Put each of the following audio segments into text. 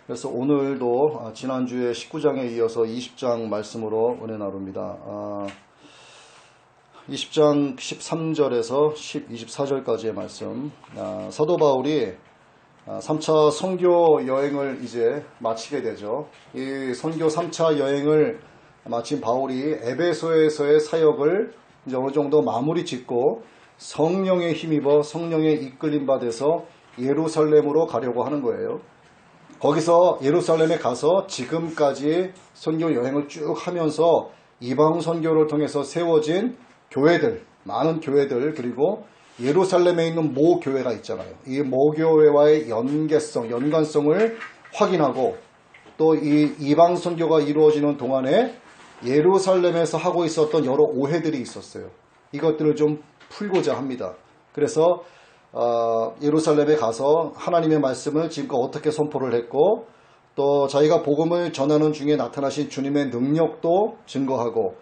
그래서 오늘도 지난주에 19장에 이어서 20장 말씀으로 은혜 나눕니다. 20장 13절에서 24절까지의 말씀. 사도 바울이 3차 선교 여행을 이제 마치게 되죠. 이 선교 3차 여행을 마친 바울이 에베소에서의 사역을 이제 어느 정도 마무리 짓고 성령에 힘입어 성령에 이끌림 받아서 예루살렘으로 가려고 하는 거예요. 거기서 예루살렘에 가서 지금까지 선교 여행을 쭉 하면서 이방 선교를 통해서 세워진 교회들, 많은 교회들, 그리고 예루살렘에 있는 모 교회가 있잖아요. 이 모 교회와의 연관성을 확인하고 또 이 이방 선교가 이루어지는 동안에 예루살렘에서 하고 있었던 여러 오해들이 있었어요. 이것들을 좀 풀고자 합니다. 그래서 예루살렘에 가서 하나님의 말씀을 지금껏 어떻게 선포를 했고 또 자기가 복음을 전하는 중에 나타나신 주님의 능력도 증거하고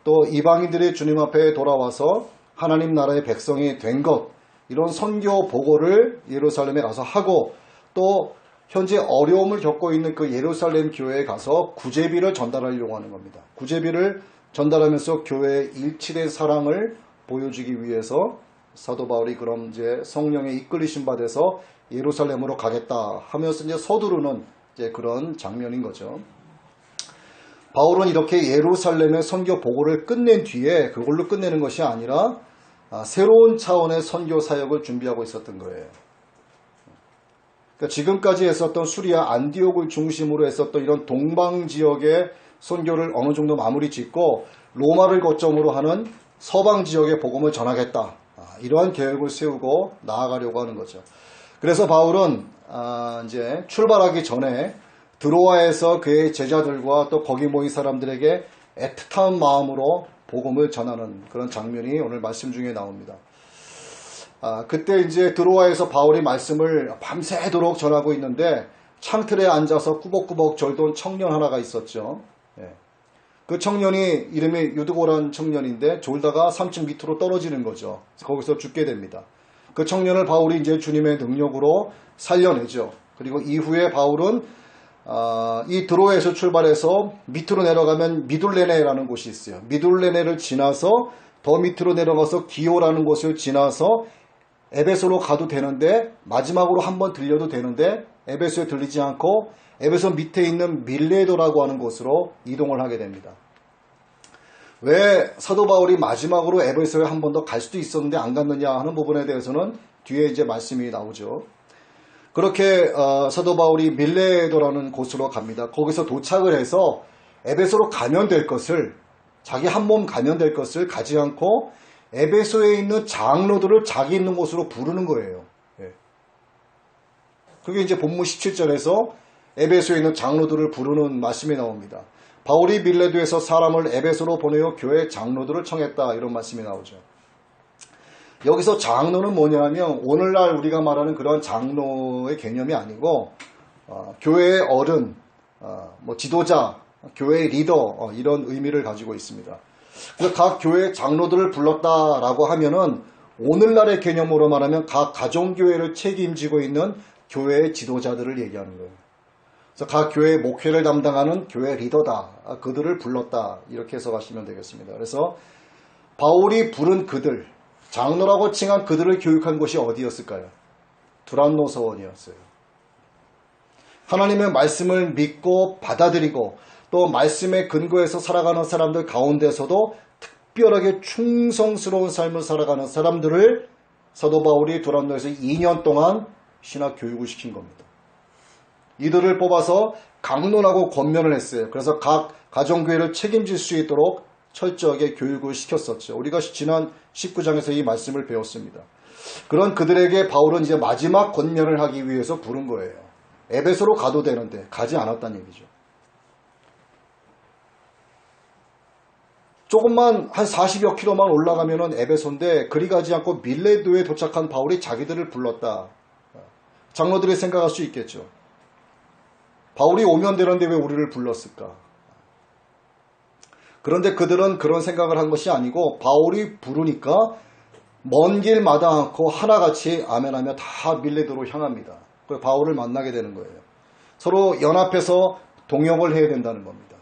또 이방인들이 주님 앞에 돌아와서 하나님 나라의 백성이 된 것, 이런 선교 보고를 예루살렘에 가서 하고 또 현재 어려움을 겪고 있는 그 예루살렘 교회에 가서 구제비를 전달하려고 하는 겁니다. 구제비를 전달하면서 교회의 일치된 사랑을 보여주기 위해서 사도 바울이 그럼 이제 성령에 이끌리신 받아서 예루살렘으로 가겠다 하면서 이제 서두르는 이제 그런 장면인 거죠. 바울은 이렇게 예루살렘의 선교 보고를 끝낸 뒤에 그걸로 끝내는 것이 아니라 새로운 차원의 선교 사역을 준비하고 있었던 거예요. 그러니까 지금까지 했었던 수리아 안디옥을 중심으로 했었던 이런 동방 지역의 선교를 어느 정도 마무리 짓고 로마를 거점으로 하는 서방 지역의 복음을 전하겠다. 이러한 계획을 세우고 나아가려고 하는 거죠. 그래서 바울은 이제 출발하기 전에 드로아에서 그의 제자들과 또 거기 모인 사람들에게 애틋한 마음으로 복음을 전하는 그런 장면이 오늘 말씀 중에 나옵니다. 그때 이제 드로아에서 바울이 말씀을 밤새도록 전하고 있는데 창틀에 앉아서 꾸벅꾸벅 졸던 청년 하나가 있었죠. 그 청년이 이름이 유드고란 청년인데 졸다가 3층 밑으로 떨어지는 거죠. 거기서 죽게 됩니다. 그 청년을 바울이 이제 주님의 능력으로 살려내죠. 그리고 이후에 바울은 이 드로에서 출발해서 밑으로 내려가면 미둘레네라는 곳이 있어요. 미둘레네를 지나서 더 밑으로 내려가서 기오라는 곳을 지나서 에베소로 가도 되는데 마지막으로 한번 들려도 되는데 에베소에 들리지 않고 에베소 밑에 있는 밀레도라고 하는 곳으로 이동을 하게 됩니다. 왜 사도 바울이 마지막으로 에베소에 한 번 더 갈 수도 있었는데 안 갔느냐 하는 부분에 대해서는 뒤에 이제 말씀이 나오죠. 그렇게 사도 바울이 밀레도라는 곳으로 갑니다. 거기서 도착을 해서 에베소로 가면 될 것을, 자기 한 몸 가면 될 것을 가지 않고 에베소에 있는 장로들을 자기 있는 곳으로 부르는 거예요. 그게 이제 본문 17절에서 에베소에 있는 장로들을 부르는 말씀이 나옵니다. 바울이 밀레도에서 사람을 에베소로 보내어 교회 장로들을 청했다, 이런 말씀이 나오죠. 여기서 장로는 뭐냐면 오늘날 우리가 말하는 그런 장로의 개념이 아니고 교회의 어른, 지도자, 교회의 리더, 이런 의미를 가지고 있습니다. 그래서 각 교회 장로들을 불렀다라고 하면은 오늘날의 개념으로 말하면 각 가정교회를 책임지고 있는 교회의 지도자들을 얘기하는 거예요. 그래서 각 교회의 목회를 담당하는 교회 리더다. 그들을 불렀다. 이렇게 해석하시면 되겠습니다. 그래서 바울이 부른 그들, 장로라고 칭한 그들을 교육한 곳이 어디였을까요? 두란노 서원이었어요. 하나님의 말씀을 믿고 받아들이고 또 말씀의 근거에서 살아가는 사람들 가운데서도 특별하게 충성스러운 삶을 살아가는 사람들을 사도 바울이 두란노에서 2년 동안 신학 교육을 시킨 겁니다. 이들을 뽑아서 강론하고 권면을 했어요. 그래서 각 가정교회를 책임질 수 있도록 철저하게 교육을 시켰었죠. 우리가 지난 19장에서 이 말씀을 배웠습니다. 그런 그들에게 바울은 이제 마지막 권면을 하기 위해서 부른 거예요. 에베소로 가도 되는데 가지 않았다는 얘기죠. 조금만 한 40여 킬로만 올라가면은 에베소인데 그리 가지 않고 밀레도에 도착한 바울이 자기들을 불렀다. 장로들이 생각할 수 있겠죠. 바울이 오면 되는데 왜 우리를 불렀을까? 그런데 그들은 그런 생각을 한 것이 아니고 바울이 부르니까 먼 길 마다 않고 하나같이 아멘하며 다 밀레도로 향합니다. 그래서 바울을 만나게 되는 거예요. 서로 연합해서 동역을 해야 된다는 겁니다.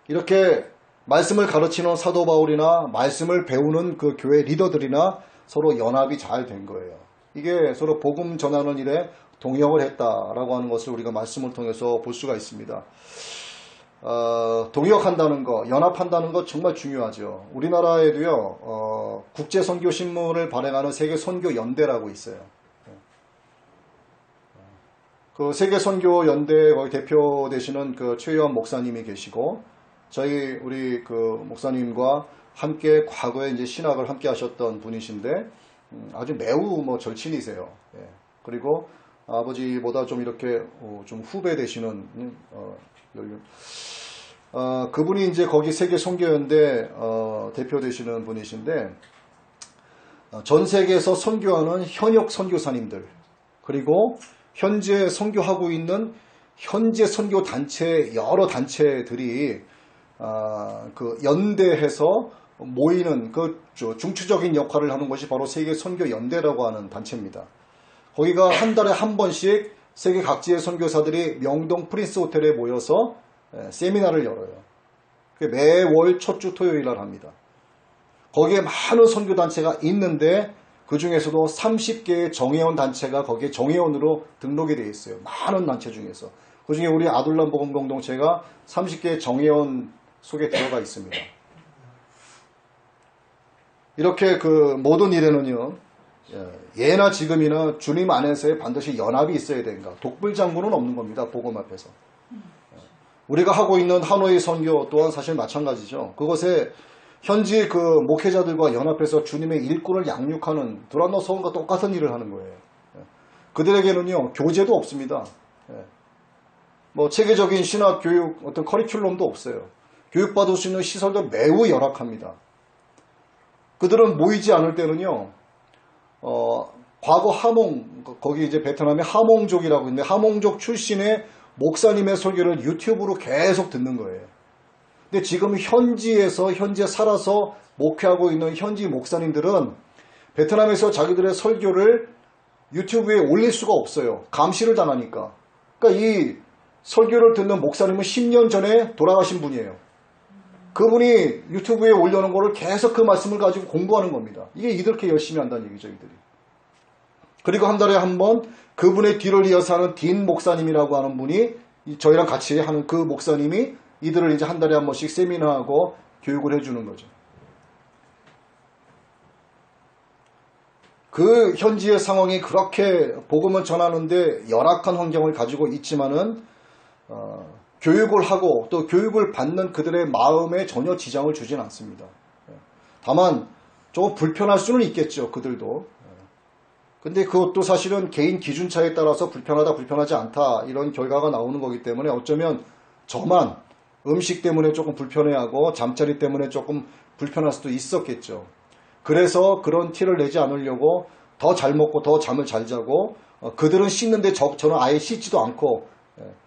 이렇게 말씀을 가르치는 사도 바울이나 말씀을 배우는 그 교회 리더들이나 서로 연합이 잘 된 거예요. 이게 서로 복음 전하는 일에 동역을 했다라고 하는 것을 우리가 말씀을 통해서 볼 수가 있습니다. 동역한다는 거, 연합한다는 거 정말 중요하죠. 우리나라에도요, 국제선교신문을 발행하는 세계선교연대라고 있어요. 그 세계선교연대 거기 대표 되시는 그 최유한 목사님이 계시고, 우리 그 목사님과 함께 과거에 이제 신학을 함께 하셨던 분이신데, 아주 매우 절친이세요. 그리고 아버지보다 좀 이렇게 좀 후배 되시는 그분이 이제 거기 세계 선교연대 대표 되시는 분이신데, 전 세계에서 선교하는 현역 선교사님들, 그리고 현재 선교하고 있는 현재 선교 단체 여러 단체들이 그 연대해서 모이는 그 중추적인 역할을 하는 것이 바로 세계 선교 연대라고 하는 단체입니다. 거기가 한 달에 한 번씩 세계 각지의 선교사들이 명동 프린스 호텔에 모여서 세미나를 열어요. 매월 첫 주 토요일 날 합니다. 거기에 많은 선교단체가 있는데 그 중에서도 30개의 정회원 단체가 거기에 정회원으로 등록이 되어 있어요. 많은 단체 중에서. 그 중에 우리 아둘람 복음 공동체가 30개의 정회원 속에 들어가 있습니다. 이렇게 그 모든 일에는요, 예나 지금이나 주님 안에서의 반드시 연합이 있어야 된가. 독불장군은 없는 겁니다. 복음 앞에서. 우리가 하고 있는 하노이 선교 또한 사실 마찬가지죠. 그것에 현지 그 목회자들과 연합해서 주님의 일꾼을 양육하는 두란노 서원과 똑같은 일을 하는 거예요. 그들에게는요, 교재도 없습니다. 체계적인 신학 교육 어떤 커리큘럼도 없어요. 교육받을 수 있는 시설도 매우 열악합니다. 그들은 모이지 않을 때는요, 과거 하몽, 거기 이제 베트남의 하몽족이라고 있는데, 하몽족 출신의 목사님의 설교를 유튜브로 계속 듣는 거예요. 근데 지금 현재 살아서 목회하고 있는 현지 목사님들은 베트남에서 자기들의 설교를 유튜브에 올릴 수가 없어요. 감시를 당하니까. 그러니까 이 설교를 듣는 목사님은 10년 전에 돌아가신 분이에요. 그분이 유튜브에 올려놓은 거를 계속 그 말씀을 가지고 공부하는 겁니다. 이게 이렇게 열심히 한다는 얘기죠, 이들이. 그리고 한 달에 한 번 그분의 뒤를 이어서 하는 딘 목사님이라고 하는 분이 저희랑 같이 하는 그 목사님이 이들을 이제 한 달에 한 번씩 세미나하고 교육을 해주는 거죠. 그 현지의 상황이 그렇게 복음을 전하는데 열악한 환경을 가지고 있지만은 교육을 하고 또 교육을 받는 그들의 마음에 전혀 지장을 주진 않습니다. 다만 조금 불편할 수는 있겠죠. 그들도. 근데 그것도 사실은 개인 기준차에 따라서 불편하다 불편하지 않다 이런 결과가 나오는 거기 때문에 어쩌면 저만 음식 때문에 조금 불편해하고 잠자리 때문에 조금 불편할 수도 있었겠죠. 그래서 그런 티를 내지 않으려고 더 잘 먹고 더 잠을 잘 자고 그들은 씻는데 저는 아예 씻지도 않고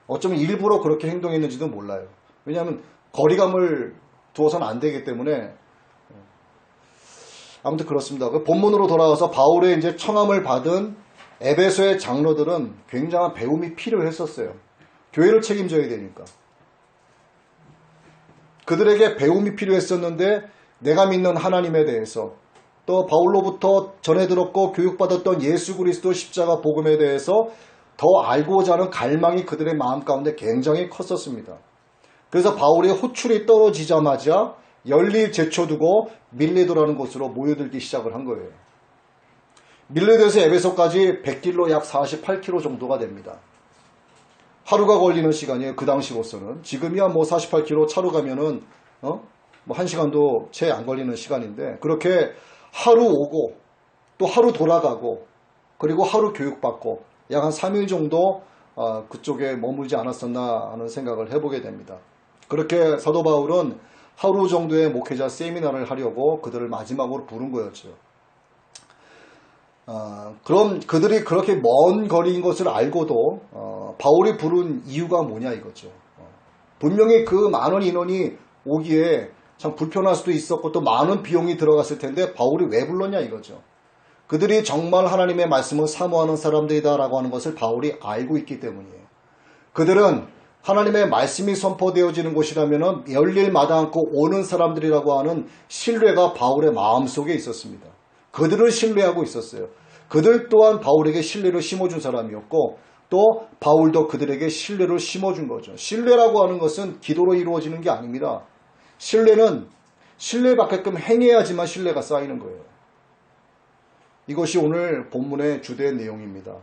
어쩌면 일부러 그렇게 행동했는지도 몰라요. 왜냐하면 거리감을 두어서는 안 되기 때문에. 아무튼 그렇습니다. 그 본문으로 돌아와서 바울의 이제 청함을 받은 에베소의 장로들은 굉장한 배움이 필요했었어요. 교회를 책임져야 되니까. 그들에게 배움이 필요했었는데 내가 믿는 하나님에 대해서 또 바울로부터 전해 들었고 교육받았던 예수 그리스도 십자가 복음에 대해서 더 알고자 하는 갈망이 그들의 마음 가운데 굉장히 컸었습니다. 그래서 바울의 호출이 떨어지자마자 열리 제쳐두고 밀레도라는 곳으로 모여들기 시작을 한 거예요. 밀레도에서 에베소까지 100길로 약 48km 정도가 됩니다. 하루가 걸리는 시간이에요. 그 당시로서는. 지금이야 48km 차로 가면은 1시간도 채 안 걸리는 시간인데 그렇게 하루 오고 또 하루 돌아가고 그리고 하루 교육받고 약 한 3일 정도 그쪽에 머물지 않았었나 하는 생각을 해보게 됩니다. 그렇게 사도 바울은 하루 정도의 목회자 세미나를 하려고 그들을 마지막으로 부른 거였죠. 그럼 그들이 그렇게 먼 거리인 것을 알고도 바울이 부른 이유가 뭐냐 이거죠. 분명히 그 많은 인원이 오기에 참 불편할 수도 있었고 또 많은 비용이 들어갔을 텐데 바울이 왜 불렀냐 이거죠. 그들이 정말 하나님의 말씀을 사모하는 사람들이다라고 하는 것을 바울이 알고 있기 때문이에요. 그들은 하나님의 말씀이 선포되어지는 곳이라면 열릴 마다 않고 오는 사람들이라고 하는 신뢰가 바울의 마음속에 있었습니다. 그들을 신뢰하고 있었어요. 그들 또한 바울에게 신뢰를 심어준 사람이었고 또 바울도 그들에게 신뢰를 심어준 거죠. 신뢰라고 하는 것은 기도로 이루어지는 게 아닙니다. 신뢰는 신뢰받게끔 행해야지만 신뢰가 쌓이는 거예요. 이것이 오늘 본문의 주된 내용입니다.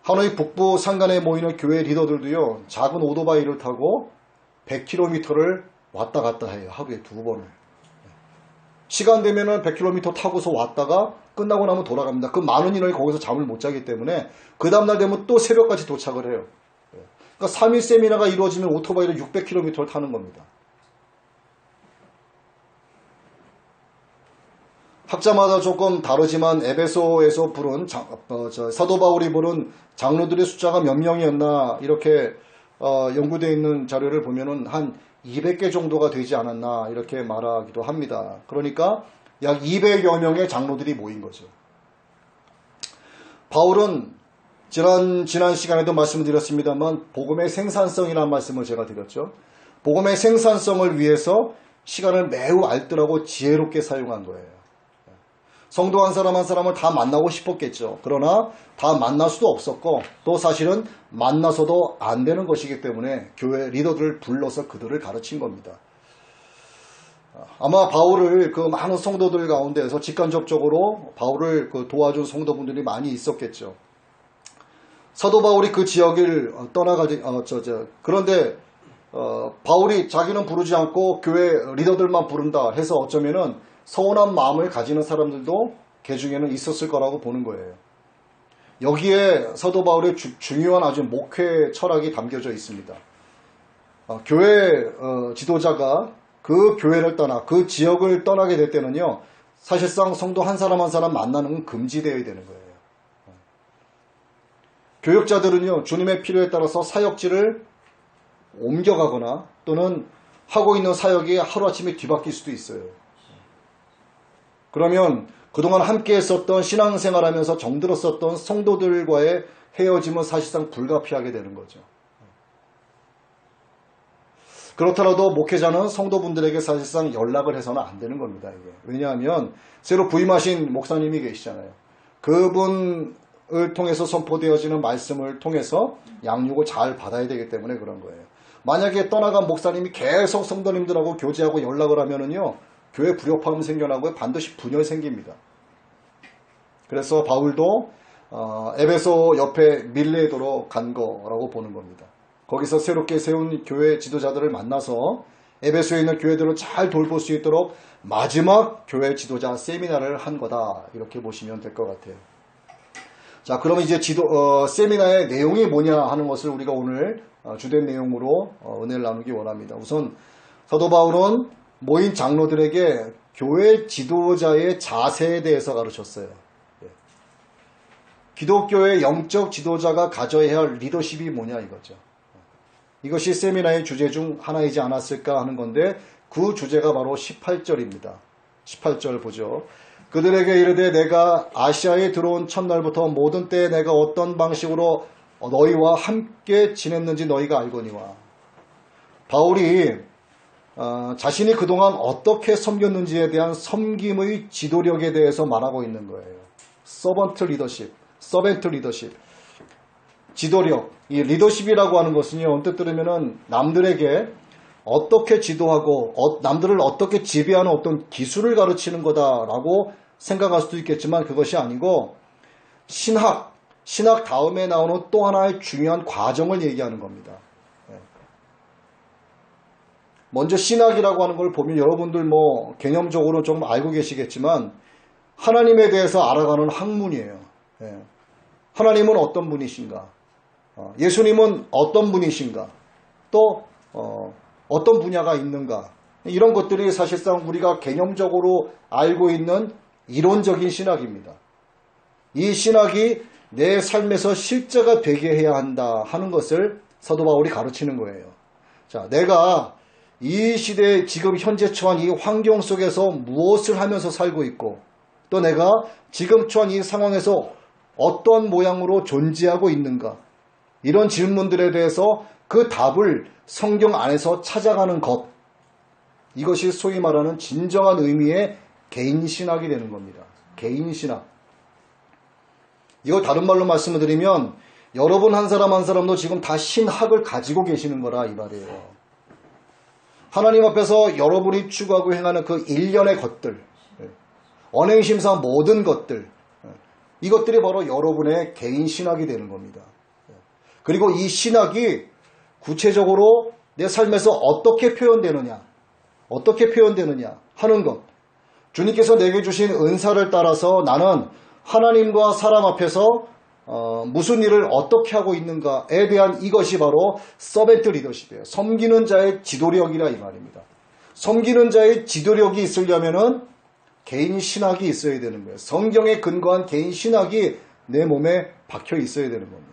하노이 북부 산간에 모이는 교회 리더들도요, 작은 오토바이를 타고 100km를 왔다 갔다 해요. 하루에 2번을. 시간 되면은 100km 타고서 왔다가 끝나고 나면 돌아갑니다. 그 많은 인원이 거기서 잠을 못 자기 때문에 그 다음날 되면 또 새벽까지 도착을 해요. 그러니까 3일 세미나가 이루어지면 오토바이를 600km를 타는 겁니다. 학자마다 조금 다르지만 에베소에서 부른 사도 바울이 부른 장로들의 숫자가 몇 명이었나 이렇게 연구되어 있는 자료를 보면은 한 200개 정도가 되지 않았나 이렇게 말하기도 합니다. 그러니까 약 200여 명의 장로들이 모인 거죠. 바울은 지난 시간에도 말씀을 드렸습니다만 복음의 생산성이라는 말씀을 제가 드렸죠. 복음의 생산성을 위해서 시간을 매우 알뜰하고 지혜롭게 사용한 거예요. 성도 한 사람 한 사람을 다 만나고 싶었겠죠. 그러나 다 만날 수도 없었고 또 사실은 만나서도 안 되는 것이기 때문에 교회 리더들을 불러서 그들을 가르친 겁니다. 아마 바울을 그 많은 성도들 가운데서 직간접적으로 바울을 도와준 성도분들이 많이 있었겠죠. 사도 바울이 그 지역을 그런데 바울이 자기는 부르지 않고 교회 리더들만 부른다 해서 어쩌면은 서운한 마음을 가지는 사람들도 그 중에는 있었을 거라고 보는 거예요. 여기에 사도 바울의 중요한 아주 목회 철학이 담겨져 있습니다. 교회 지도자가 그 교회를 떠나 그 지역을 떠나게 될 때는요. 사실상 성도 한 사람 한 사람 만나는 건 금지되어야 되는 거예요. 교역자들은요. 주님의 필요에 따라서 사역지를 옮겨가거나 또는 하고 있는 사역이 하루아침에 뒤바뀔 수도 있어요. 그러면 그동안 함께 했었던 신앙생활하면서 정들었었던 성도들과의 헤어짐은 사실상 불가피하게 되는 거죠. 그렇더라도 목회자는 성도분들에게 사실상 연락을 해서는 안 되는 겁니다. 이게. 왜냐하면 새로 부임하신 목사님이 계시잖아요. 그분을 통해서 선포되어지는 말씀을 통해서 양육을 잘 받아야 되기 때문에 그런 거예요. 만약에 떠나간 목사님이 계속 성도님들하고 교제하고 연락을 하면은요. 교회 불협화음 생겨나고 반드시 분열이 생깁니다. 그래서 바울도 에베소 옆에 밀레도로 간 거라고 보는 겁니다. 거기서 새롭게 세운 교회 지도자들을 만나서 에베소에 있는 교회들을 잘 돌볼 수 있도록 마지막 교회 지도자 세미나를 한 거다. 이렇게 보시면 될 것 같아요. 자, 그러면 이제 세미나의 내용이 뭐냐 하는 것을 우리가 오늘 주된 내용으로 은혜를 나누기 원합니다. 우선 사도 바울은 모인 장로들에게 교회 지도자의 자세에 대해서 가르쳤어요. 기독교의 영적 지도자가 가져야 할 리더십이 뭐냐 이거죠. 이것이 세미나의 주제 중 하나이지 않았을까 하는 건데 그 주제가 바로 18절입니다. 18절 보죠. 그들에게 이르되 내가 아시아에 들어온 첫날부터 모든 때에 내가 어떤 방식으로 너희와 함께 지냈는지 너희가 알거니와. 바울이 자신이 그동안 어떻게 섬겼는지에 대한 섬김의 지도력에 대해서 말하고 있는 거예요. 서번트 리더십. 지도력. 이 리더십이라고 하는 것은요, 언뜻 들으면은 남들에게 어떻게 지도하고 남들을 어떻게 지배하는 어떤 기술을 가르치는 거다라고 생각할 수도 있겠지만 그것이 아니고 신학 다음에 나오는 또 하나의 중요한 과정을 얘기하는 겁니다. 먼저 신학이라고 하는 걸 보면 여러분들 개념적으로 좀 알고 계시겠지만 하나님에 대해서 알아가는 학문이에요. 하나님은 어떤 분이신가? 예수님은 어떤 분이신가? 또 어떤 분야가 있는가? 이런 것들이 사실상 우리가 개념적으로 알고 있는 이론적인 신학입니다. 이 신학이 내 삶에서 실제가 되게 해야 한다 하는 것을 사도 바울이 가르치는 거예요. 자, 내가 이 시대에 지금 현재 처한 이 환경 속에서 무엇을 하면서 살고 있고 또 내가 지금 처한 이 상황에서 어떤 모양으로 존재하고 있는가? 이런 질문들에 대해서 그 답을 성경 안에서 찾아가는 것. 이것이 소위 말하는 진정한 의미의 개인신학이 되는 겁니다. 개인신학. 이걸 다른 말로 말씀을 드리면 여러분 한 사람 한 사람도 지금 다 신학을 가지고 계시는 거라 이 말이에요. 하나님 앞에서 여러분이 추구하고 행하는 그 일련의 것들, 언행심사 모든 것들, 이것들이 바로 여러분의 개인 신학이 되는 겁니다. 그리고 이 신학이 구체적으로 내 삶에서 어떻게 표현되느냐 하는 것. 주님께서 내게 주신 은사를 따라서 나는 하나님과 사람 앞에서 무슨 일을 어떻게 하고 있는가에 대한 이것이 바로 서벤트 리더십이에요. 섬기는 자의 지도력이라 이 말입니다. 섬기는 자의 지도력이 있으려면은 개인 신학이 있어야 되는 거예요. 성경에 근거한 개인 신학이 내 몸에 박혀 있어야 되는 겁니다.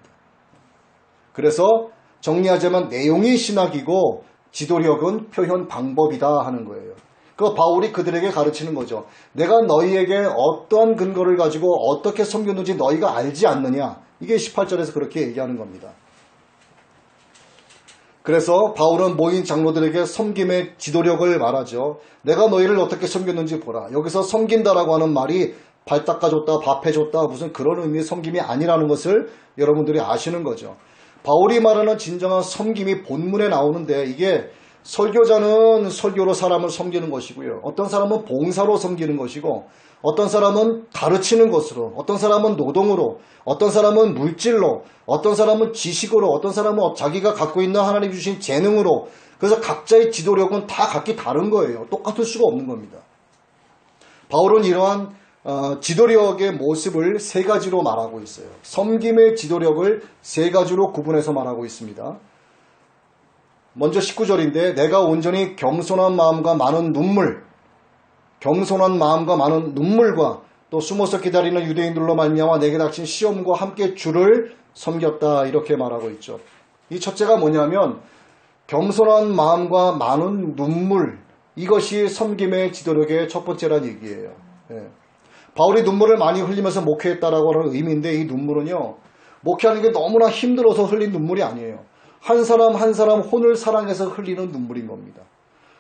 그래서 정리하자면 내용이 신학이고 지도력은 표현 방법이다 하는 거예요. 그 바울이 그들에게 가르치는 거죠. 내가 너희에게 어떠한 근거를 가지고 어떻게 섬겼는지 너희가 알지 않느냐. 이게 18절에서 그렇게 얘기하는 겁니다. 그래서 바울은 모인 장로들에게 섬김의 지도력을 말하죠. 내가 너희를 어떻게 섬겼는지 보라. 여기서 섬긴다라고 하는 말이 발 닦아줬다, 밥 해줬다 무슨 그런 의미의 섬김이 아니라는 것을 여러분들이 아시는 거죠. 바울이 말하는 진정한 섬김이 본문에 나오는데 이게 설교자는 설교로 사람을 섬기는 것이고요. 어떤 사람은 봉사로 섬기는 것이고 어떤 사람은 가르치는 것으로 어떤 사람은 노동으로 어떤 사람은 물질로 어떤 사람은 지식으로 어떤 사람은 자기가 갖고 있는 하나님 주신 재능으로 그래서 각자의 지도력은 다 각기 다른 거예요. 똑같을 수가 없는 겁니다. 바울은 이러한 지도력의 모습을 세 가지로 말하고 있어요. 섬김의 지도력을 세 가지로 구분해서 말하고 있습니다. 먼저 19절인데 내가 온전히 겸손한 마음과 많은 눈물과 또 숨어서 기다리는 유대인들로 말미암아 내게 닥친 시험과 함께 주를 섬겼다 이렇게 말하고 있죠. 이 첫째가 뭐냐면 겸손한 마음과 많은 눈물 이것이 섬김의 지도력의 첫 번째란 얘기예요. 바울이 눈물을 많이 흘리면서 목회했다라고 하는 의미인데 이 눈물은요 목회하는 게 너무나 힘들어서 흘린 눈물이 아니에요. 한 사람 한 사람 혼을 사랑해서 흘리는 눈물인 겁니다.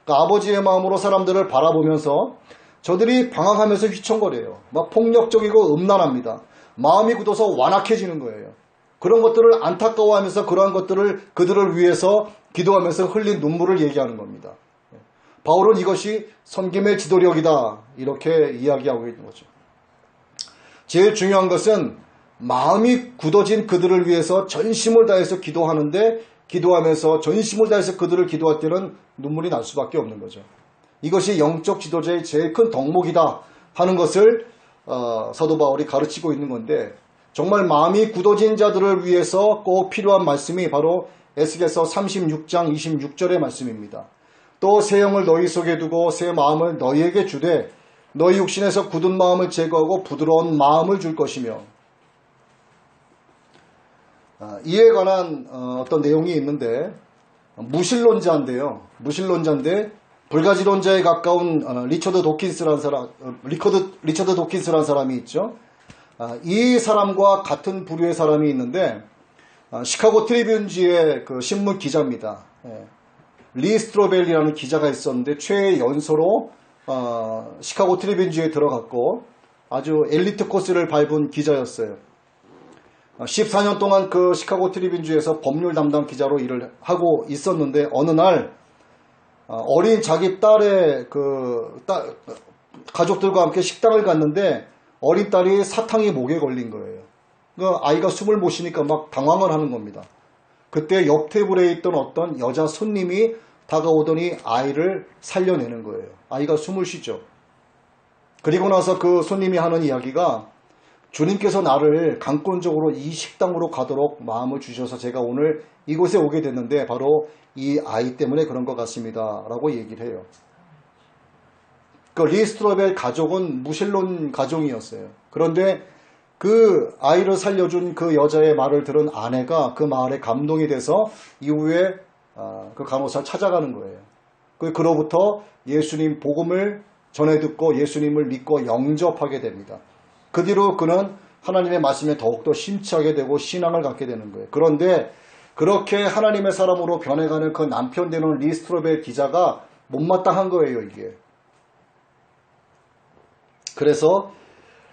그러니까 아버지의 마음으로 사람들을 바라보면서 저들이 방황하면서 휘청거려요. 막 폭력적이고 음란합니다. 마음이 굳어서 완악해지는 거예요. 그런 것들을 안타까워하면서 그러한 것들을 그들을 위해서 기도하면서 흘린 눈물을 얘기하는 겁니다. 바울은 이것이 섬김의 지도력이다 이렇게 이야기하고 있는 거죠. 제일 중요한 것은 마음이 굳어진 그들을 위해서 전심을 다해서 기도하면서 전심을 다해서 그들을 기도할 때는 눈물이 날 수밖에 없는 거죠. 이것이 영적 지도자의 제일 큰 덕목이다 하는 것을 사도 바울이 가르치고 있는 건데 정말 마음이 굳어진 자들을 위해서 꼭 필요한 말씀이 바로 에스겔서 36장 26절의 말씀입니다. 또 새 영을 너희 속에 두고 새 마음을 너희에게 주되 너희 육신에서 굳은 마음을 제거하고 부드러운 마음을 줄 것이며 이에 관한 어떤 내용이 있는데 무신론자인데 불가지론자에 가까운 리처드 도킨스라는 사람이 있죠. 이 사람과 같은 부류의 사람이 있는데 시카고 트리뷴지의 그 신문 기자입니다. 리 스트로벨이라는 기자가 있었는데 최연소로 시카고 트리뷴지에 들어갔고 아주 엘리트 코스를 밟은 기자였어요. 14년 동안 그 시카고 트리뷴지에서 법률 담당 기자로 일을 하고 있었는데 어느 날 어린 자기 딸의 가족들과 함께 식당을 갔는데 어린 딸이 사탕이 목에 걸린 거예요. 그 아이가 숨을 못 쉬니까 막 당황을 하는 겁니다. 그때 옆 테이블에 있던 어떤 여자 손님이 다가오더니 아이를 살려내는 거예요. 아이가 숨을 쉬죠. 그리고 나서 그 손님이 하는 이야기가 주님께서 나를 강권적으로 이 식당으로 가도록 마음을 주셔서 제가 오늘 이곳에 오게 됐는데 바로 이 아이 때문에 그런 것 같습니다. 라고 얘기를 해요. 그 리스트로벨 가족은 무신론 가정이었어요. 그런데 그 아이를 살려준 그 여자의 말을 들은 아내가 그 말에 감동이 돼서 이후에 그 간호사를 찾아가는 거예요. 그로부터 예수님 복음을 전해 듣고 예수님을 믿고 영접하게 됩니다. 그 뒤로 그는 하나님의 말씀에 더욱더 심취하게 되고 신앙을 갖게 되는 거예요. 그런데 그렇게 하나님의 사람으로 변해가는 그 남편 되는 리스트로벨 기자가 못마땅한 거예요, 이게. 그래서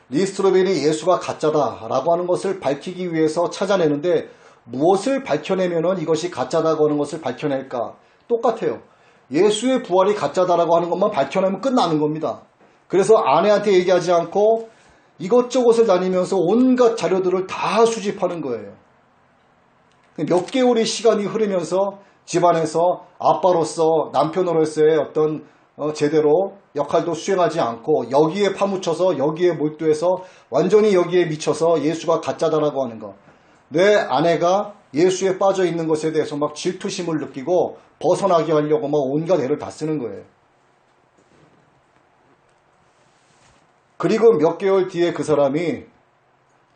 리스트로벨이 예수가 가짜다라고 하는 것을 밝히기 위해서 찾아내는데 무엇을 밝혀내면 이것이 가짜다고 하는 것을 밝혀낼까? 똑같아요. 예수의 부활이 가짜다라고 하는 것만 밝혀내면 끝나는 겁니다. 그래서 아내한테 얘기하지 않고 이것저것을 다니면서 온갖 자료들을 다 수집하는 거예요. 몇 개월의 시간이 흐르면서 집안에서 아빠로서 남편으로서의 어떤 제대로 역할도 수행하지 않고 여기에 파묻혀서 여기에 몰두해서 완전히 여기에 미쳐서 예수가 가짜다라고 하는 것. 내 아내가 예수에 빠져 있는 것에 대해서 막 질투심을 느끼고 벗어나게 하려고 막 온갖 애를 다 쓰는 거예요. 그리고 몇 개월 뒤에 그 사람이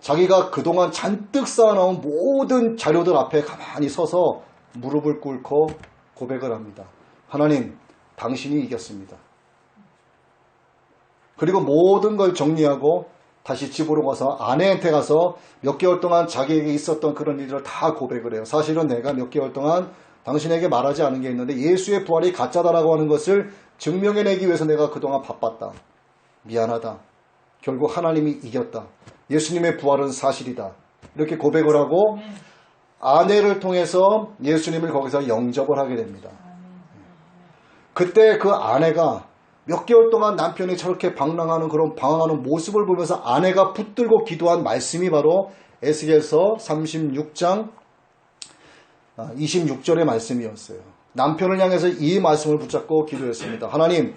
자기가 그동안 잔뜩 쌓아놓은 모든 자료들 앞에 가만히 서서 무릎을 꿇고 고백을 합니다. 하나님, 당신이 이겼습니다. 그리고 모든 걸 정리하고 다시 집으로 가서 아내한테 가서 몇 개월 동안 자기에게 있었던 그런 일들을 다 고백을 해요. 사실은 내가 몇 개월 동안 당신에게 말하지 않은 게 있는데 예수의 부활이 가짜다라고 하는 것을 증명해내기 위해서 내가 그동안 바빴다. 미안하다. 결국 하나님이 이겼다. 예수님의 부활은 사실이다. 이렇게 고백을 하고 아내를 통해서 예수님을 거기서 영접을 하게 됩니다. 그때 그 아내가 몇 개월 동안 남편이 저렇게 방황하는 그런 방황하는 모습을 보면서 아내가 붙들고 기도한 말씀이 바로 에스겔서 36장 26절의 말씀이었어요. 남편을 향해서 이 말씀을 붙잡고 기도했습니다. 하나님,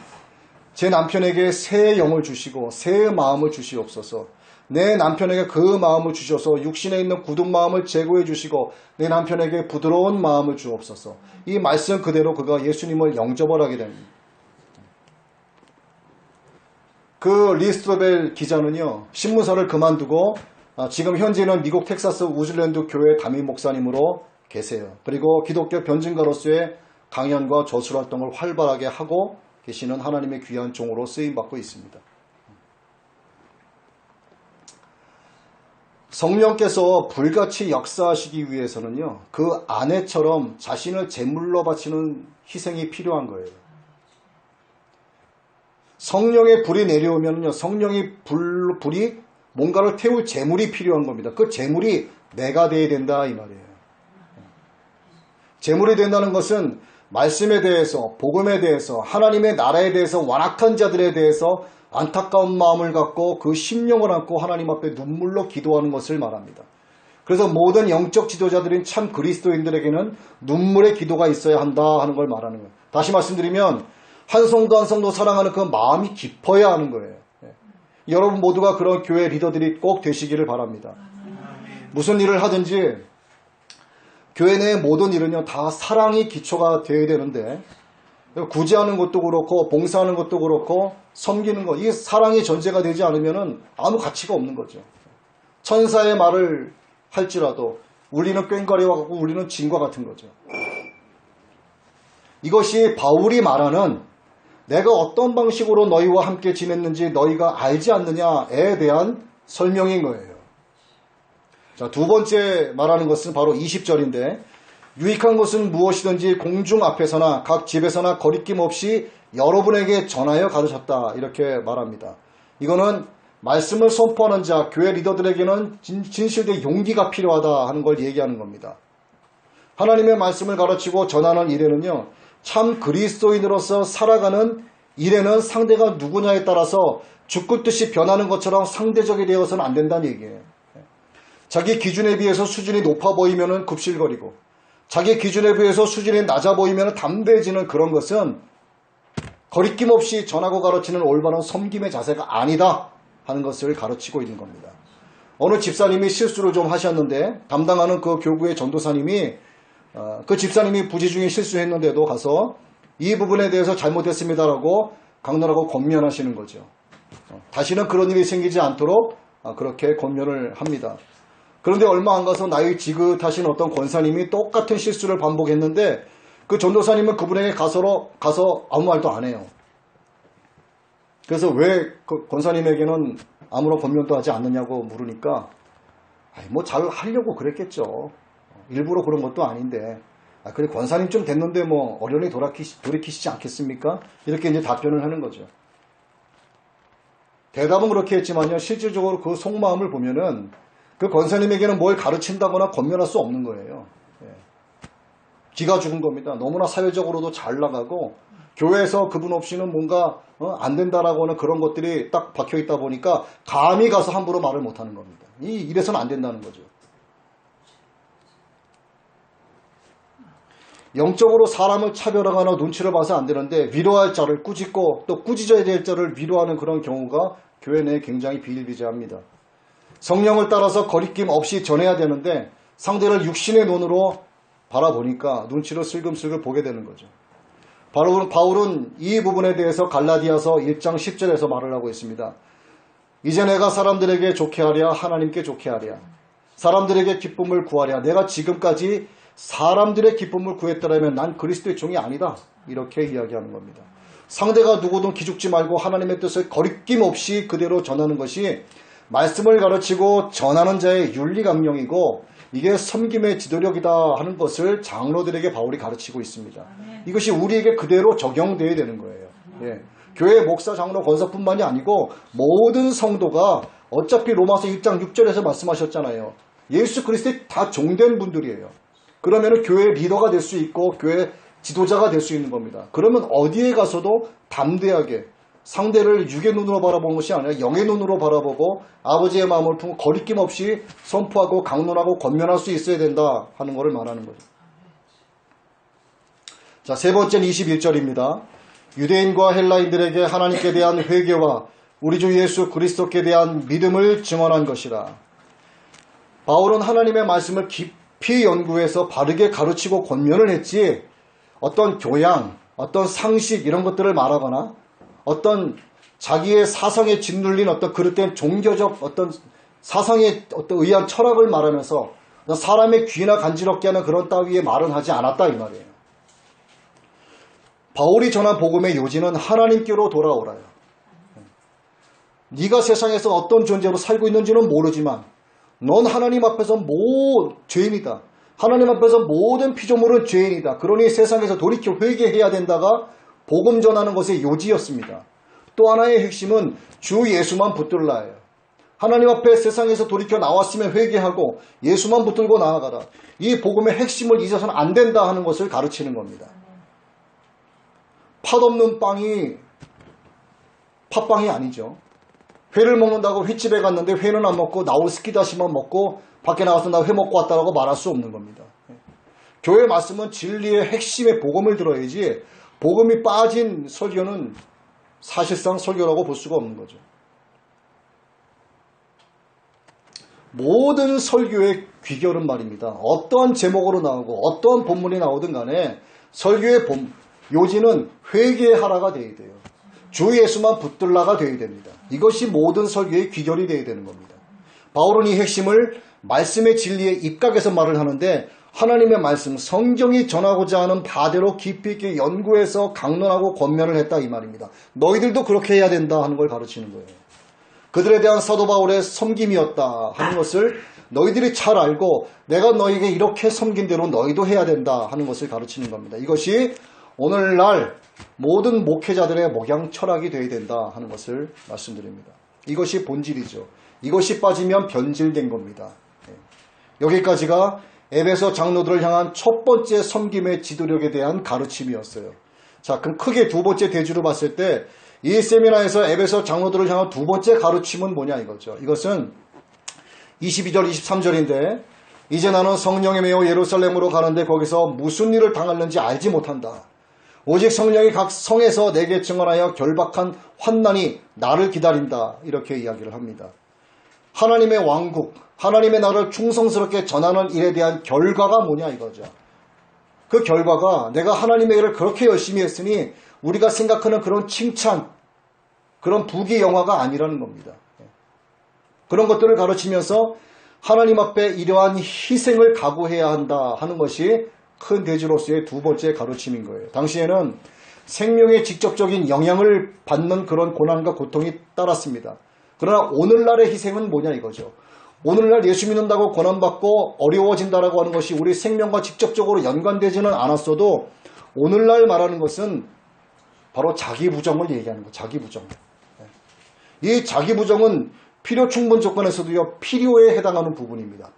제 남편에게 새 영을 주시고 새 마음을 주시옵소서. 내 남편에게 그 마음을 주셔서 육신에 있는 굳은 마음을 제거해 주시고 내 남편에게 부드러운 마음을 주옵소서. 이 말씀 그대로 그가 예수님을 영접을 하게 됩니다. 그 리스트로벨 기자는요, 신문사를 그만두고 지금 현재는 미국 텍사스 우즐랜드 교회 담임 목사님으로 계세요. 그리고 기독교 변증가로서의 강연과 저술 활동을 활발하게 하고 계시는 하나님의 귀한 종으로 쓰임받고 있습니다. 성령께서 불같이 역사하시기 위해서는요, 그 아내처럼 자신을 제물로 바치는 희생이 필요한 거예요. 성령의 불이 내려오면요, 성령의 불이 뭔가를 태울 제물이 필요한 겁니다. 그 제물이 내가 돼야 된다 이 말이에요. 제물이 된다는 것은 말씀에 대해서, 복음에 대해서, 하나님의 나라에 대해서, 완악한 자들에 대해서 안타까운 마음을 갖고 그 심령을 안고 하나님 앞에 눈물로 기도하는 것을 말합니다. 그래서 모든 영적 지도자들인 참 그리스도인들에게는 눈물의 기도가 있어야 한다 하는 걸 말하는 거예요. 다시 말씀드리면 한 성도 한 성도 사랑하는 그 마음이 깊어야 하는 거예요. 여러분 모두가 그런 교회 리더들이 꼭 되시기를 바랍니다. 무슨 일을 하든지 교회 내의 모든 일은요, 다 사랑이 기초가 되어야 되는데 구제하는 것도 그렇고 봉사하는 것도 그렇고 섬기는 것, 이게 사랑이 전제가 되지 않으면 아무 가치가 없는 거죠. 천사의 말을 할지라도 우리는 꽹과리와 같고 우리는 진과 같은 거죠. 이것이 바울이 말하는 내가 어떤 방식으로 너희와 함께 지냈는지 너희가 알지 않느냐에 대한 설명인 거예요. 자, 두 번째 말하는 것은 바로 20절인데 유익한 것은 무엇이든지 공중 앞에서나 각 집에서나 거리낌 없이 여러분에게 전하여 가르쳤다 이렇게 말합니다. 이거는 말씀을 선포하는 자, 교회 리더들에게는 진실된 용기가 필요하다 하는 걸 얘기하는 겁니다. 하나님의 말씀을 가르치고 전하는 일에는요, 참 그리스도인으로서 살아가는 일에는 상대가 누구냐에 따라서 죽고 뜻이 변하는 것처럼 상대적이 되어서는 안 된다는 얘기예요. 자기 기준에 비해서 수준이 높아 보이면 굽실거리고 자기 기준에 비해서 수준이 낮아 보이면 담대해지는 그런 것은 거리낌 없이 전하고 가르치는 올바른 섬김의 자세가 아니다 하는 것을 가르치고 있는 겁니다. 어느 집사님이 실수를 좀 하셨는데 담당하는 그 교구의 전도사님이 그 집사님이 부지 중에 실수했는데도 가서 이 부분에 대해서 잘못했습니다라고 강론하고 권면하시는 거죠. 다시는 그런 일이 생기지 않도록 그렇게 권면을 합니다. 그런데 얼마 안 가서 나이 지긋하신 어떤 권사님이 똑같은 실수를 반복했는데 그 전도사님은 그분에게 가서 아무 말도 안 해요. 그래서 왜 그 권사님에게는 아무런 권면도 하지 않느냐고 물으니까 뭐 잘 하려고 그랬겠죠. 일부러 그런 것도 아닌데 그래 권사님 좀 됐는데 뭐 어련히 돌이키시지 않겠습니까? 이렇게 이제 답변을 하는 거죠. 대답은 그렇게 했지만요. 실질적으로 그 속마음을 보면은 그 권사님에게는 뭘 가르친다거나 권면할 수 없는 거예요. 기가 죽은 겁니다. 너무나 사회적으로도 잘 나가고 교회에서 그분 없이는 뭔가 안 된다라고 하는 그런 것들이 딱 박혀 있다 보니까 감히 가서 함부로 말을 못하는 겁니다. 이래서는 안 된다는 거죠. 영적으로 사람을 차별하거나 눈치를 봐서 안 되는데 위로할 자를 꾸짖고 또 꾸짖어야 될 자를 위로하는 그런 경우가 교회 내에 굉장히 비일비재합니다. 성령을 따라서 거리낌 없이 전해야 되는데 상대를 육신의 눈으로 바라보니까 눈치를 슬금슬금 보게 되는 거죠. 바울은 이 부분에 대해서 갈라디아서 1장 10절에서 말을 하고 있습니다. 이제 내가 사람들에게 좋게 하랴 하나님께 좋게 하랴 사람들에게 기쁨을 구하랴 내가 지금까지 사람들의 기쁨을 구했더라면 난 그리스도의 종이 아니다. 이렇게 이야기하는 겁니다. 상대가 누구든 기죽지 말고 하나님의 뜻을 거리낌 없이 그대로 전하는 것이 말씀을 가르치고 전하는 자의 윤리강령이고 이게 섬김의 지도력이다 하는 것을 장로들에게 바울이 가르치고 있습니다. 이것이 우리에게 그대로 적용되어야 되는 거예요. 교회 목사, 장로, 권사뿐만이 아니고 모든 성도가 어차피 로마서 1장 6절에서 말씀하셨잖아요. 예수 그리스도의 다 종된 분들이에요. 그러면 교회 리더가 될 수 있고 교회 지도자가 될 수 있는 겁니다. 그러면 어디에 가서도 담대하게 상대를 육의 눈으로 바라보는 것이 아니라 영의 눈으로 바라보고 아버지의 마음을 품고 거리낌 없이 선포하고 강론하고 권면할 수 있어야 된다 하는 것을 말하는 거죠. 자, 세 번째는 21절입니다. 유대인과 헬라인들에게 하나님께 대한 회개와 우리 주 예수 그리스도께 대한 믿음을 증언한 것이라. 바울은 하나님의 말씀을 깊이 연구해서 바르게 가르치고 권면을 했지 어떤 교양, 어떤 상식 이런 것들을 말하거나 어떤 자기의 사상에 짓눌린 어떤 그릇된 종교적 어떤 사상의 어떤 의한 철학을 말하면서 사람의 귀나 간지럽게 하는 그런 따위의 말은 하지 않았다 이 말이에요. 바울이 전한 복음의 요지는 하나님께로 돌아오라요. 네가 세상에서 어떤 존재로 살고 있는지는 모르지만 넌 하나님 앞에서 죄인이다. 하나님 앞에서 모든 피조물은 죄인이다. 그러니 세상에서 돌이켜 회개해야 된다가 복음 전하는 것의 요지였습니다. 또 하나의 핵심은 주 예수만 붙들라예요. 하나님 앞에 세상에서 돌이켜 나왔으면 회개하고 예수만 붙들고 나아가라. 이 복음의 핵심을 잊어서는 안 된다 하는 것을 가르치는 겁니다. 팥없는 빵이 팥빵이 아니죠. 회를 먹는다고 횟집에 갔는데 회는 안 먹고 나올 스키다시만 먹고 밖에 나가서 나 회 먹고 왔다라고 말할 수 없는 겁니다. 교회 말씀은 진리의 핵심의 복음을 들어야지 복음이 빠진 설교는 사실상 설교라고 볼 수가 없는 거죠. 모든 설교의 귀결은 말입니다. 어떠한 제목으로 나오고 어떠한 본문이 나오든 간에 설교의 요지는 회개하라가 되어야 돼요. 주 예수만 붙들라가 되어야 됩니다. 이것이 모든 설교의 귀결이 되어야 되는 겁니다. 바울은 이 핵심을 말씀의 진리에 입각해서 말을 하는데 하나님의 말씀, 성경이 전하고자 하는 바대로 깊이 있게 연구해서 강론하고 권면을 했다 이 말입니다. 너희들도 그렇게 해야 된다 하는 걸 가르치는 거예요. 그들에 대한 사도 바울의 섬김이었다 하는 것을 너희들이 잘 알고 내가 너희에게 이렇게 섬긴 대로 너희도 해야 된다 하는 것을 가르치는 겁니다. 이것이 오늘날 모든 목회자들의 목양 철학이 되어야 된다 하는 것을 말씀드립니다. 이것이 본질이죠. 이것이 빠지면 변질된 겁니다. 여기까지가 에베소 장로들을 향한 첫 번째 섬김의 지도력에 대한 가르침이었어요. 자, 그럼 크게 두 번째 대주로 봤을 때 이 세미나에서 에베소 장로들을 향한 두 번째 가르침은 뭐냐 이거죠. 이것은 22절 23절인데 이제 나는 성령에 매여 예루살렘으로 가는데 거기서 무슨 일을 당할는지 알지 못한다. 오직 성령이 각 성에서 내게 증언하여 결박한 환난이 나를 기다린다. 이렇게 이야기를 합니다. 하나님의 왕국, 하나님의 나라를 충성스럽게 전하는 일에 대한 결과가 뭐냐 이거죠. 그 결과가 내가 하나님의 일을 그렇게 열심히 했으니 우리가 생각하는 그런 칭찬, 그런 부귀 영화가 아니라는 겁니다. 그런 것들을 가르치면서 하나님 앞에 이러한 희생을 각오해야 한다 하는 것이 큰 대주로서의 두 번째 가르침인 거예요. 당시에는 생명에 직접적인 영향을 받는 그런 고난과 고통이 따랐습니다. 그러나 오늘날의 희생은 뭐냐 이거죠. 오늘날 예수 믿는다고 고난받고 어려워진다라고 하는 것이 우리 생명과 직접적으로 연관되지는 않았어도 오늘날 말하는 것은 바로 자기 부정을 얘기하는 거예요. 자기 부정. 이 자기 부정은 필요 충분 조건에서도요, 필요에 해당하는 부분입니다.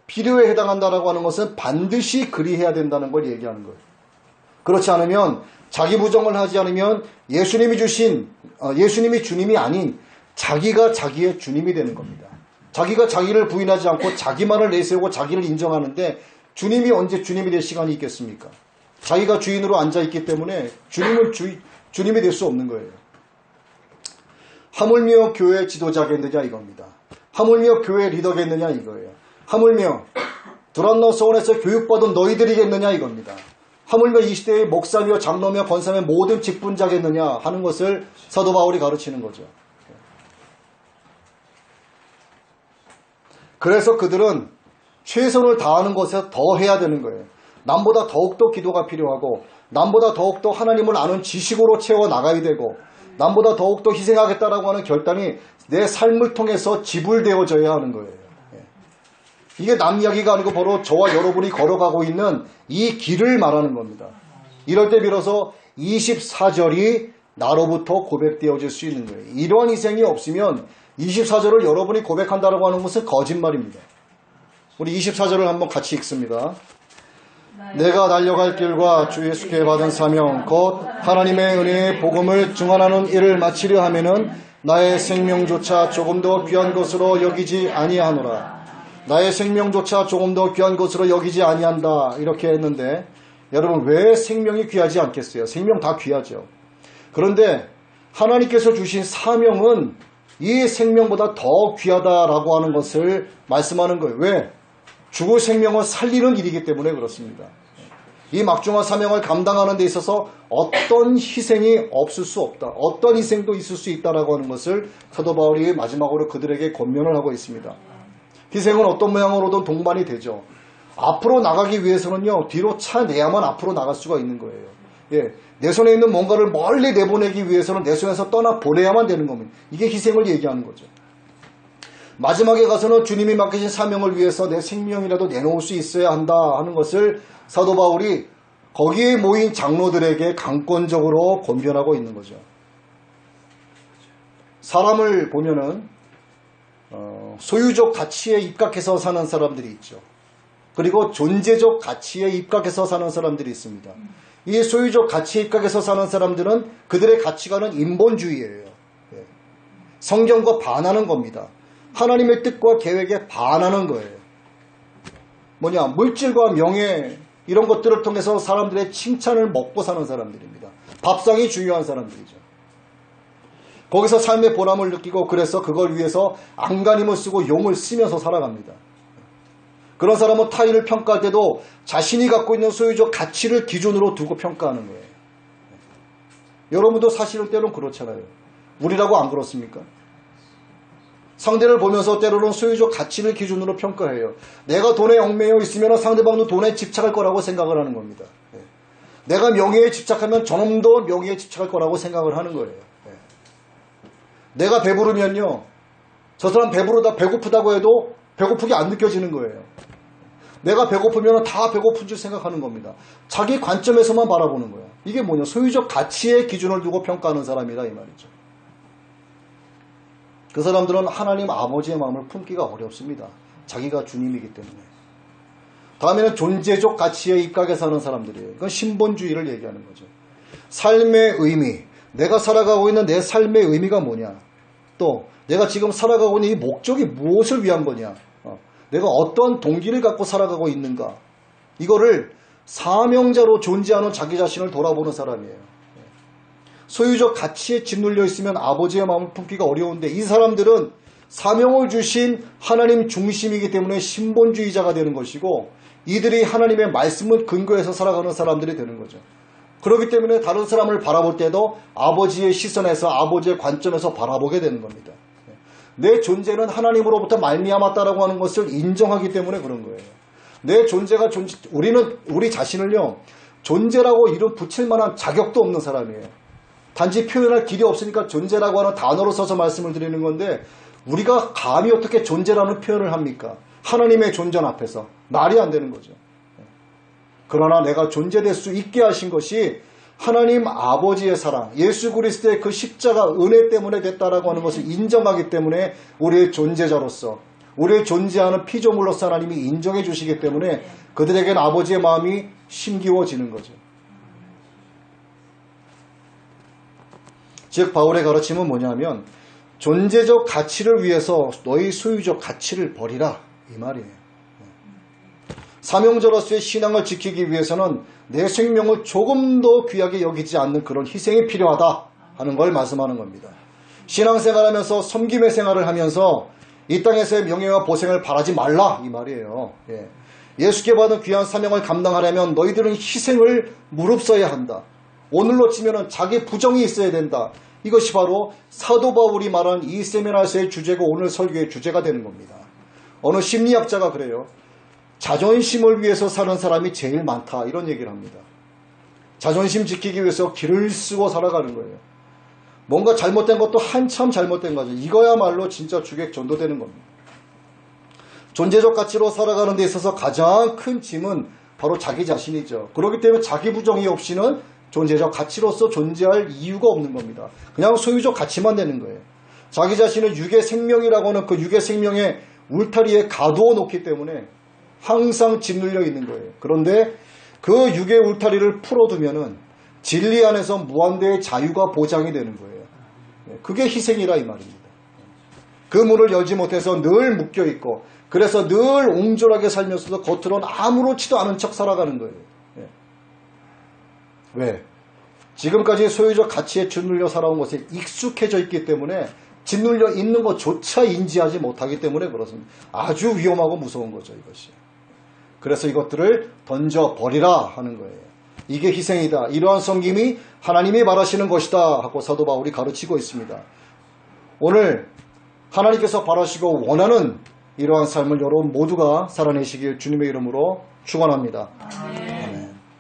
필요에 해당한다라고 하는 것은 반드시 그리해야 된다는 걸 얘기하는 거예요. 그렇지 않으면 자기 부정을 하지 않으면 예수님이 주님이 아닌 자기가 자기의 주님이 되는 겁니다. 자기가 자기를 부인하지 않고 자기만을 내세우고 자기를 인정하는데 주님이 언제 주님이 될 시간이 있겠습니까? 자기가 주인으로 앉아있기 때문에 주님이 될 수 없는 거예요. 하물며 교회 지도자겠느냐 이겁니다. 하물며 교회 리더겠느냐 이거예요. 하물며 두란노 서원에서 교육받은 너희들이겠느냐 이겁니다. 하물며 이 시대의 목사며 장로며 권사며 모든 직분자겠느냐 하는 것을 사도 바울이 가르치는 거죠. 그래서 그들은 최선을 다하는 것에 더 해야 되는 거예요. 남보다 더욱더 기도가 필요하고 남보다 더욱더 하나님을 아는 지식으로 채워나가야 되고 남보다 더욱더 희생하겠다라고 하는 결단이 내 삶을 통해서 지불되어져야 하는 거예요. 이게 남 이야기가 아니고 바로 저와 여러분이 걸어가고 있는 이 길을 말하는 겁니다. 이럴 때 비로소 24절이 나로부터 고백되어질 수 있는 거예요. 이러한 희생이 없으면 24절을 여러분이 고백한다라고 하는 것은 거짓말입니다. 우리 24절을 한번 같이 읽습니다. 내가 달려갈 길과 주 예수께 받은 사명 곧 하나님의 은혜의 복음을 증언하는 일을 마치려 하면은 나의 생명조차 조금 더 귀한 것으로 여기지 아니하노라. 나의 생명조차 조금 더 귀한 것으로 여기지 아니한다 이렇게 했는데 여러분 왜 생명이 귀하지 않겠어요? 생명 다 귀하죠. 그런데 하나님께서 주신 사명은 이 생명보다 더 귀하다라고 하는 것을 말씀하는 거예요. 왜? 죽을 생명을 살리는 일이기 때문에 그렇습니다. 이 막중한 사명을 감당하는 데 있어서 어떤 희생이 없을 수 없다. 어떤 희생도 있을 수 있다라고 하는 것을 사도 바울이 마지막으로 그들에게 권면을 하고 있습니다. 희생은 어떤 모양으로든 동반이 되죠. 앞으로 나가기 위해서는요. 뒤로 차내야만 앞으로 나갈 수가 있는 거예요. 내 손에 있는 뭔가를 멀리 내보내기 위해서는 내 손에서 떠나 보내야만 되는 겁니다. 이게 희생을 얘기하는 거죠. 마지막에 가서는 주님이 맡기신 사명을 위해서 내 생명이라도 내놓을 수 있어야 한다 하는 것을 사도 바울이 거기에 모인 장로들에게 강권적으로 권변하고 있는 거죠. 사람을 보면은 소유적 가치에 입각해서 사는 사람들이 있죠. 그리고 존재적 가치에 입각해서 사는 사람들이 있습니다. 이 소유적 가치에 입각해서 사는 사람들은 그들의 가치관은 인본주의예요. 성경과 반하는 겁니다. 하나님의 뜻과 계획에 반하는 거예요. 뭐냐? 물질과 명예 이런 것들을 통해서 사람들의 칭찬을 먹고 사는 사람들입니다. 밥상이 중요한 사람들이죠. 거기서 삶의 보람을 느끼고 그래서 그걸 위해서 안간힘을 쓰고 용을 쓰면서 살아갑니다. 그런 사람은 타인을 평가할 때도 자신이 갖고 있는 소유적 가치를 기준으로 두고 평가하는 거예요. 여러분도 사실은 때로는 그렇잖아요. 우리라고 안 그렇습니까? 상대를 보면서 때로는 소유적 가치를 기준으로 평가해요. 내가 돈에 얽매여 있으면 상대방도 돈에 집착할 거라고 생각을 하는 겁니다. 내가 명예에 집착하면 저놈도 명예에 집착할 거라고 생각을 하는 거예요. 내가 배부르면요. 저 사람 배고프다고 해도 배고프게 안 느껴지는 거예요. 내가 배고프면 다 배고픈 줄 생각하는 겁니다. 자기 관점에서만 바라보는 거예요. 이게 뭐냐? 소유적 가치의 기준을 두고 평가하는 사람이다 이 말이죠. 그 사람들은 하나님 아버지의 마음을 품기가 어렵습니다. 자기가 주님이기 때문에. 다음에는 존재적 가치에 입각해 사는 사람들이에요. 그건 신본주의를 얘기하는 거죠. 삶의 의미, 내가 살아가고 있는 내 삶의 의미가 뭐냐? 또 내가 지금 살아가고 있는 이 목적이 무엇을 위한 거냐? 내가 어떤 동기를 갖고 살아가고 있는가? 이거를 사명자로 존재하는 자기 자신을 돌아보는 사람이에요. 소유적 가치에 짓눌려 있으면 아버지의 마음을 품기가 어려운데 이 사람들은 사명을 주신 하나님 중심이기 때문에 신본주의자가 되는 것이고 이들이 하나님의 말씀을 근거해서 살아가는 사람들이 되는 거죠. 그렇기 때문에 다른 사람을 바라볼 때도 아버지의 시선에서 아버지의 관점에서 바라보게 되는 겁니다. 내 존재는 하나님으로부터 말미암았다라고 하는 것을 인정하기 때문에 그런 거예요. 내 존재가 우리 자신을요, 존재라고 이름 붙일 만한 자격도 없는 사람이에요. 단지 표현할 길이 없으니까 존재라고 하는 단어로 써서 말씀을 드리는 건데, 우리가 감히 어떻게 존재라는 표현을 합니까? 하나님의 존전 앞에서. 말이 안 되는 거죠. 그러나 내가 존재될 수 있게 하신 것이 하나님 아버지의 사랑, 예수 그리스도의 그 십자가 은혜 때문에 됐다라고 하는 것을 인정하기 때문에 우리의 존재자로서, 우리의 존재하는 피조물로서 하나님이 인정해 주시기 때문에 그들에게는 아버지의 마음이 심기워지는 거죠. 즉 바울의 가르침은 뭐냐면 존재적 가치를 위해서 너희 소유적 가치를 버리라, 이 말이에요. 사명자로서의 신앙을 지키기 위해서는 내 생명을 조금 더 귀하게 여기지 않는 그런 희생이 필요하다 하는 걸 말씀하는 겁니다. 신앙생활하면서 섬김의 생활을 하면서 이 땅에서의 명예와 보생을 바라지 말라, 이 말이에요. 예수께 받은 귀한 사명을 감당하려면 너희들은 희생을 무릅써야 한다. 오늘로 치면 자기 부정이 있어야 된다. 이것이 바로 사도 바울이 말한 이 세미나에서의 주제고 오늘 설교의 주제가 되는 겁니다. 어느 심리학자가 그래요. 자존심을 위해서 사는 사람이 제일 많다, 이런 얘기를 합니다. 자존심 지키기 위해서 길을 쓰고 살아가는 거예요. 뭔가 잘못된 것도 한참 잘못된 거죠. 이거야말로 진짜 주객 전도되는 겁니다. 존재적 가치로 살아가는 데 있어서 가장 큰 짐은 바로 자기 자신이죠. 그렇기 때문에 자기 부정이 없이는 존재적 가치로서 존재할 이유가 없는 겁니다. 그냥 소유적 가치만 되는 거예요. 자기 자신은 육의 생명이라고 하는 그 육의 생명의 울타리에 가두어 놓기 때문에 항상 짓눌려 있는 거예요. 그런데 그 육의 울타리를 풀어두면은 진리 안에서 무한대의 자유가 보장이 되는 거예요. 그게 희생이라 이 말입니다. 그 문을 열지 못해서 늘 묶여 있고, 그래서 늘 옹졸하게 살면서도 겉으로는 아무렇지도 않은 척 살아가는 거예요. 왜? 지금까지 소유적 가치에 짓눌려 살아온 것에 익숙해져 있기 때문에 짓눌려 있는 것조차 인지하지 못하기 때문에 그렇습니다. 아주 위험하고 무서운 거죠, 이것이. 그래서 이것들을 던져버리라 하는 거예요. 이게 희생이다. 이러한 섬김이 하나님이 바라시는 것이다 하고 사도 바울이 가르치고 있습니다. 오늘 하나님께서 바라시고 원하는 이러한 삶을 여러분 모두가 살아내시길 주님의 이름으로 축원합니다.